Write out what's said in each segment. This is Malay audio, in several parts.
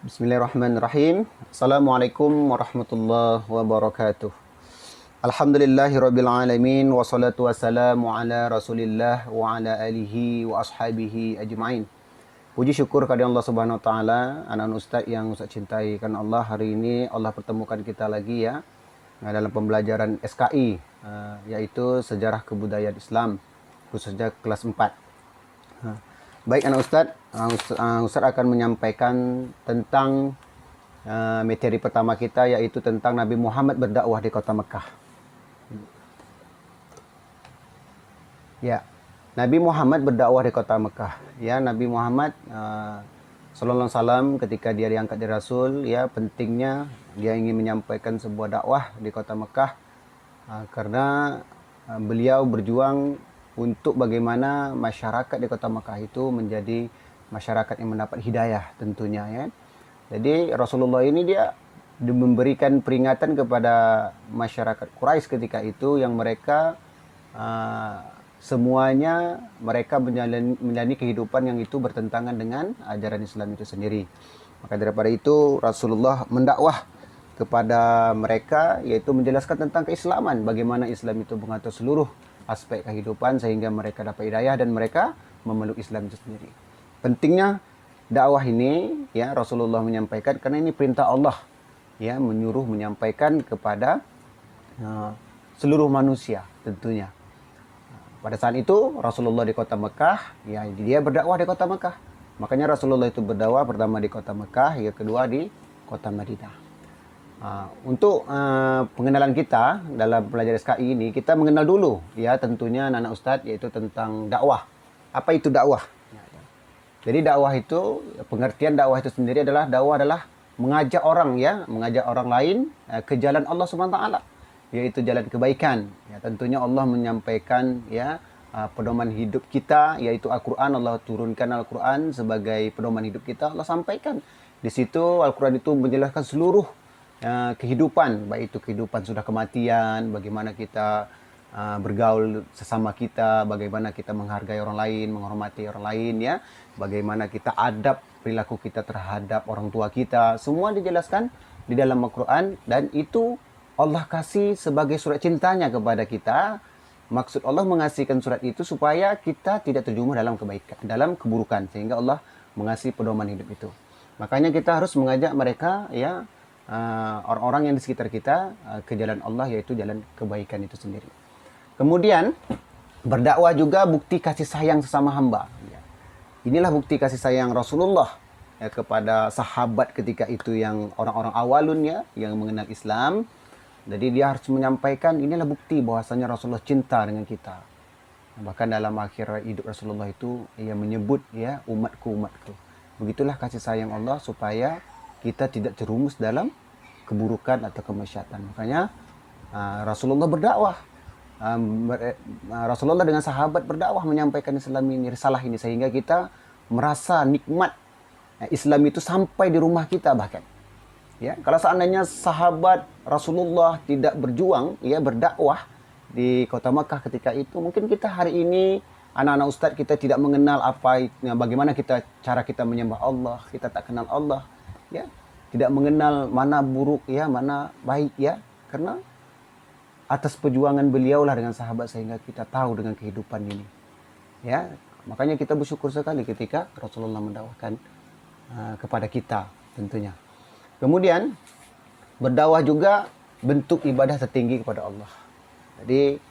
Bismillahirrahmanirrahim. Assalamualaikum warahmatullahi wabarakatuh. Alhamdulillahirabbil alamin wassalatu wassalamu ala Rasulillah wa ala alihi wa ashabihi ajmain. Puji syukur kepada Allah Subhanahu wa taala, anak-anak ustaz yang ustaz cintai karena Allah, hari ini Allah pertemukan kita lagi ya dalam pembelajaran SKI yaitu Sejarah Kebudayaan Islam, khususnya kelas 4. Baik anak ustaz, ustaz akan menyampaikan tentang materi pertama kita, yaitu tentang Nabi Muhammad berdakwah di kota Mekah. Ya, Nabi Muhammad berdakwah di kota Mekah. Ya, Nabi Muhammad sallallahu alaihi wasallam ketika dia diangkat jadi rasul, ya pentingnya dia ingin menyampaikan sebuah dakwah di kota Mekah karena beliau berjuang untuk bagaimana masyarakat di kota Mekah itu menjadi masyarakat yang mendapat hidayah tentunya ya. Jadi Rasulullah ini dia memberikan peringatan kepada masyarakat Quraisy ketika itu yang mereka semuanya mereka menjalani kehidupan yang itu bertentangan dengan ajaran Islam itu sendiri. Maka daripada itu Rasulullah mendakwah kepada mereka, yaitu menjelaskan tentang keislaman, bagaimana Islam itu mengatur seluruh aspek kehidupan sehingga mereka dapat hidayah dan mereka memeluk Islam itu sendiri. Pentingnya dakwah ini ya Rasulullah menyampaikan karena ini perintah Allah ya, menyuruh menyampaikan kepada seluruh manusia tentunya. Pada saat itu Rasulullah di kota Mekah, ya dia berdakwah di kota Mekah. Makanya Rasulullah itu berdakwah pertama di kota Mekah, yang kedua di kota Madinah. Untuk pengenalan kita dalam belajar SKI ini, kita mengenal dulu ya tentunya anak ustadz, yaitu tentang dakwah. Apa itu dakwah? Jadi dakwah itu, pengertian dakwah itu sendiri adalah mengajak orang ya, mengajak orang lain ke jalan Allah Subhanahu wa taala, yaitu jalan kebaikan. Ya, tentunya Allah menyampaikan ya pedoman hidup kita, yaitu Al-Qur'an. Allah turunkan Al-Qur'an sebagai pedoman hidup kita. Allah sampaikan di situ, Al-Qur'an itu menjelaskan seluruh kehidupan, baik itu kehidupan sudah kematian, bagaimana kita bergaul sesama kita, bagaimana kita menghargai orang lain, menghormati orang lain ya, bagaimana kita adab perilaku kita terhadap orang tua kita, semua dijelaskan di dalam Al-Quran. Dan itu Allah kasih sebagai surat cintanya kepada kita. Maksud Allah mengasihkan surat itu supaya kita tidak terjerumus dalam kebaikan, dalam keburukan, sehingga Allah mengasih pedoman hidup itu. Makanya kita harus mengajak mereka ya, orang-orang yang di sekitar kita ke jalan Allah, yaitu jalan kebaikan itu sendiri. Kemudian berdakwah juga bukti kasih sayang sesama hamba. Inilah bukti kasih sayang Rasulullah ya, kepada sahabat ketika itu yang orang-orang awalun ya, yang mengenal Islam. Jadi dia harus menyampaikan, inilah bukti bahwasanya Rasulullah cinta dengan kita. Bahkan dalam akhir hidup Rasulullah itu ia menyebut ya, umatku, umatku. Begitulah kasih sayang Allah supaya kita tidak terjerumus dalam keburukan atau kemaksiatan. Makanya Rasulullah berdakwah. Rasulullah dengan sahabat berdakwah menyampaikan Islam ini, risalah ini, sehingga kita merasa nikmat Islam itu sampai di rumah kita bahkan. Ya, kalau seandainya sahabat Rasulullah tidak berjuang ya, berdakwah di kota Mekah ketika itu, mungkin kita hari ini anak-anak ustadz kita tidak mengenal bagaimana cara kita menyembah Allah, kita tak kenal Allah. Ya, tidak mengenal mana buruk ya, mana baik ya, karena atas perjuangan beliaulah dengan sahabat sehingga kita tahu dengan kehidupan ini. Ya, makanya kita bersyukur sekali ketika Rasulullah mendakwahkan kepada kita tentunya. Kemudian berdakwah juga bentuk ibadah tertinggi kepada Allah. Jadi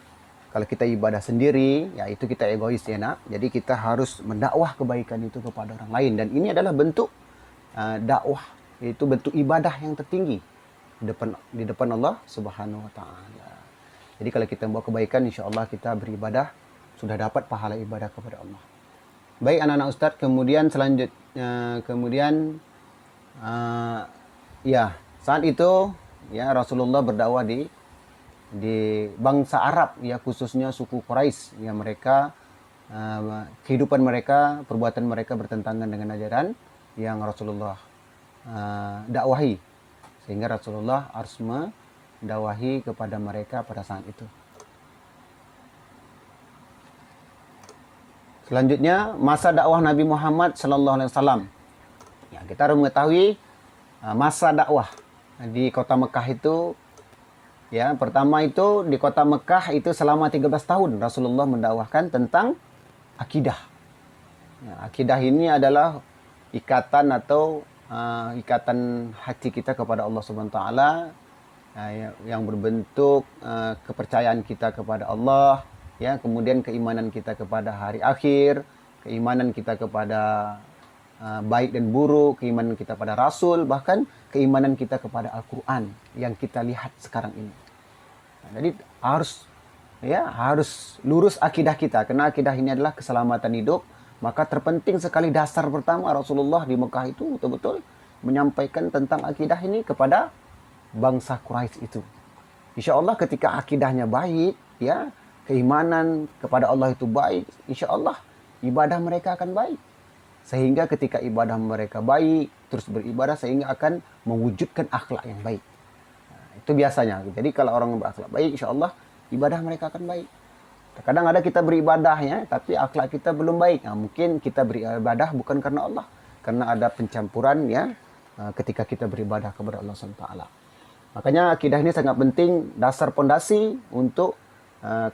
kalau kita ibadah sendiri, ya itu kita egois ya nak. Jadi kita harus mendakwah kebaikan itu kepada orang lain, dan ini adalah bentuk dakwah, yaitu bentuk ibadah yang tertinggi di depan Allah Subhanahu wa taala. Jadi kalau kita membawa kebaikan, insya Allah kita beribadah sudah dapat pahala ibadah kepada Allah. Baik anak-anak ustadz, kemudian selanjutnya ya saat itu ya Rasulullah berdakwah di bangsa Arab ya, khususnya suku Quraisy yang mereka kehidupan mereka, perbuatan mereka bertentangan dengan ajaran yang Rasulullah dakwahi, sehingga Rasulullah harus mendakwahi kepada mereka pada saat itu. Selanjutnya masa dakwah Nabi Muhammad sallallahu alaihi wasallam. Ya, kita harus mengetahui masa dakwah di kota Mekah itu, ya, pertama itu di kota Mekah itu selama 13 tahun Rasulullah mendakwahkan tentang akidah. Ya, akidah ini adalah ikatan atau ikatan hati kita kepada Allah Subhanahu wa taala, yang berbentuk kepercayaan kita kepada Allah, ya, kemudian keimanan kita kepada hari akhir, keimanan kita kepada baik dan buruk, keimanan kita pada Rasul, bahkan keimanan kita kepada Al-Quran yang kita lihat sekarang ini. Nah, jadi harus lurus akidah kita, karena akidah ini adalah keselamatan hidup. Maka terpenting sekali dasar pertama Rasulullah di Mekah itu betul-betul menyampaikan tentang akidah ini kepada bangsa Quraisy itu. Insya Allah ketika akidahnya baik, ya, keimanan kepada Allah itu baik, insya Allah ibadah mereka akan baik. Sehingga ketika ibadah mereka baik, terus beribadah sehingga akan mewujudkan akhlak yang baik. Nah, itu biasanya. Jadi kalau orang berakhlak baik, insya Allah ibadah mereka akan baik. Kadang ada kita beribadah, ya, tapi akhlak kita belum baik. Nah, mungkin kita beribadah bukan karena Allah, karena ada pencampuran, ya, ketika kita beribadah kepada Allah SWT. Makanya akidah ini sangat penting, dasar pondasi untuk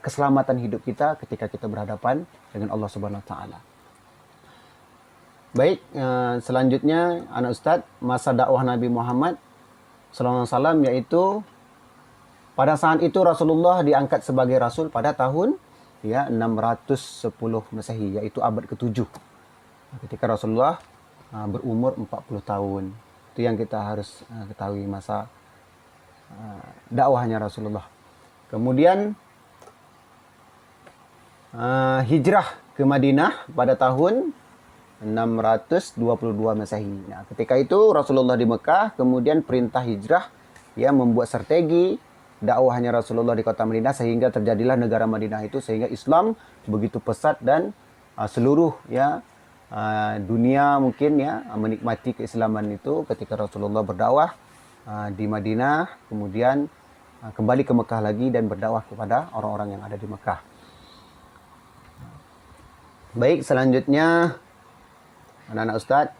keselamatan hidup kita ketika kita berhadapan dengan Allah Subhanahu Wa Taala. Baik, selanjutnya anak Ustadz, masa dakwah Nabi Muhammad SAW, yaitu pada saat itu Rasulullah diangkat sebagai Rasul pada tahun, ya, 610 Masehi, yaitu abad ke-7. Ketika Rasulullah berumur 40 tahun. Itu yang kita harus ketahui masa dakwahnya Rasulullah. Kemudian hijrah ke Madinah pada tahun 622 Masehi. Nah, ketika itu Rasulullah di Mekah, kemudian perintah hijrah, ya, membuat strategi dakwahnya Rasulullah di kota Madinah sehingga terjadilah negara Madinah itu, sehingga Islam begitu pesat dan seluruh, ya, dunia mungkin, ya, menikmati keislaman itu ketika Rasulullah berdakwah di Madinah, kemudian kembali ke Mekah lagi dan berdakwah kepada orang-orang yang ada di Mekah. Baik, selanjutnya anak-anak Ustadz,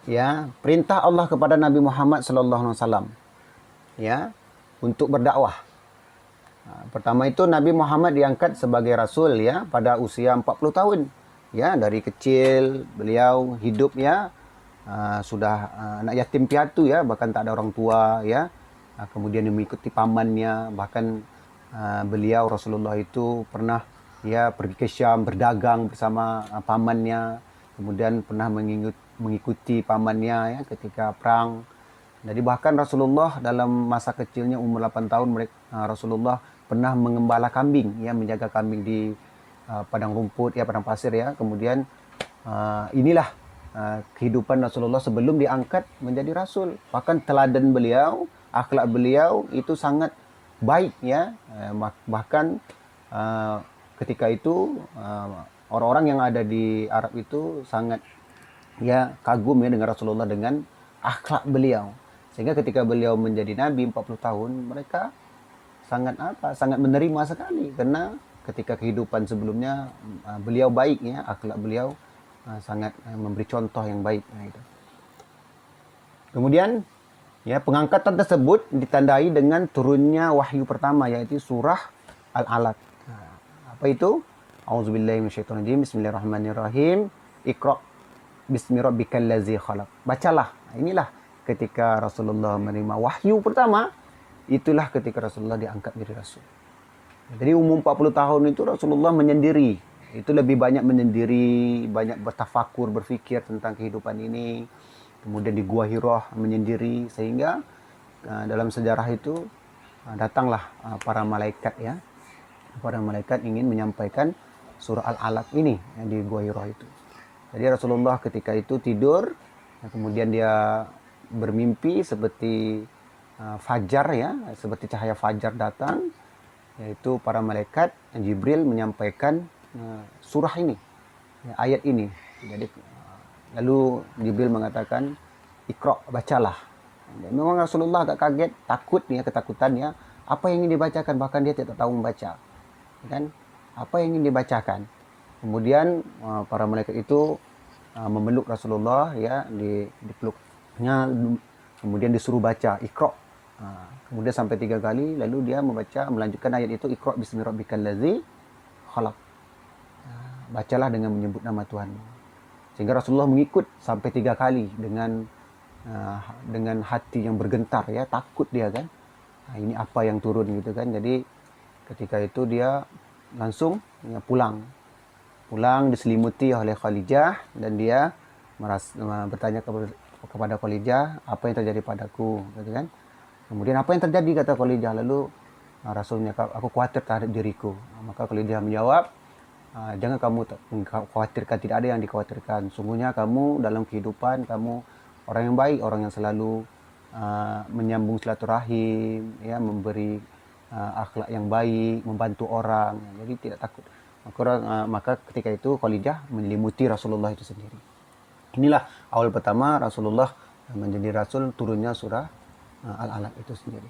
ya, perintah Allah kepada Nabi Muhammad SAW, ya, untuk berdakwah. Nah, pertama itu Nabi Muhammad diangkat sebagai Rasul, ya, pada usia 40 tahun. Ya, dari kecil beliau hidup, ya, sudah anak yatim piatu, ya, bahkan tak ada orang tua, ya. Kemudian mengikuti pamannya, bahkan beliau Rasulullah itu pernah, ya, pergi ke Syam berdagang bersama pamannya, kemudian pernah mengikuti pamannya, ya, ketika perang. Jadi bahkan Rasulullah dalam masa kecilnya umur 8 tahun Rasulullah pernah mengembala kambing, ya, menjaga kambing di padang rumput, ya, padang pasir, ya. Kemudian inilah kehidupan Rasulullah sebelum diangkat menjadi Rasul. Bahkan teladan beliau, akhlak beliau itu sangat baik, ya. Bahkan ketika itu orang-orang yang ada di Arab itu sangat, ya, kagum, ya, dengan Rasulullah dengan akhlak beliau. Sehingga ketika beliau menjadi nabi 40 tahun, mereka sangat menerima sekali, karena ketika kehidupan sebelumnya beliau baik, ya, akhlak beliau sangat memberi contoh yang baik, ya, gitu. Kemudian, ya, pengangkatan tersebut ditandai dengan turunnya wahyu pertama, yaitu surah Al-Alaq. Apa itu? A'udzubillahi minasyaitonirrajim. Bismillahirrahmanirrahim. Iqra bismi rabbikal ladzi khalaq. Bacalah. Nah, inilah ketika Rasulullah menerima wahyu pertama, itulah ketika Rasulullah diangkat menjadi Rasul. Jadi umur 40 tahun itu Rasulullah menyendiri. Itu lebih banyak menyendiri, banyak bertafakur, berfikir tentang kehidupan ini. Kemudian di Gua Hirah menyendiri, sehingga dalam sejarah itu datanglah para malaikat, ya. Para malaikat ingin menyampaikan surah Al-Alaq ini, ya, di Gua Hirah itu. Jadi Rasulullah ketika itu tidur, kemudian dia bermimpi seperti fajar, ya, seperti cahaya fajar datang, yaitu para malaikat Jibril menyampaikan surah ini, ya, ayat ini. Jadi lalu Jibril mengatakan, Iqra, bacalah. Memang Rasulullah agak kaget, takut, ya, ketakutan, ya, apa yang ingin dibacakan, bahkan dia tidak tahu membaca, kan, apa yang ingin dibacakan. Kemudian para malaikat itu memeluk Rasulullah, ya, dipeluknya kemudian disuruh baca Iqra. Kemudian sampai 3 kali, lalu dia melanjutkan ayat itu, Iqra bismi rabbikal ladzi khalaq. Bacalah dengan menyebut nama Tuhanmu. Sehingga Rasulullah mengikut sampai 3 kali dengan hati yang bergentar, ya, takut dia kan. Ini apa yang turun gitu kan. Jadi ketika itu dia langsung pulang diselimuti oleh Khadijah, dan dia bertanya kepada Khadijah, apa yang terjadi padaku gitu kan. Kemudian apa yang terjadi, kata Khadijah. Lalu Rasulnya, aku khawatir terhadap diriku. Maka Khadijah menjawab, jangan kamu khawatirkan, tidak ada yang dikhawatirkan. Sungguhnya kamu dalam kehidupan kamu orang yang baik, orang yang selalu menyambung silaturahim, ya, memberi akhlak yang baik, membantu orang. Jadi tidak takut. Maka ketika itu Khadijah menyelimuti Rasulullah itu sendiri. Inilah awal pertama Rasulullah menjadi Rasul, turunnya surah Al-Alaq itu sendiri.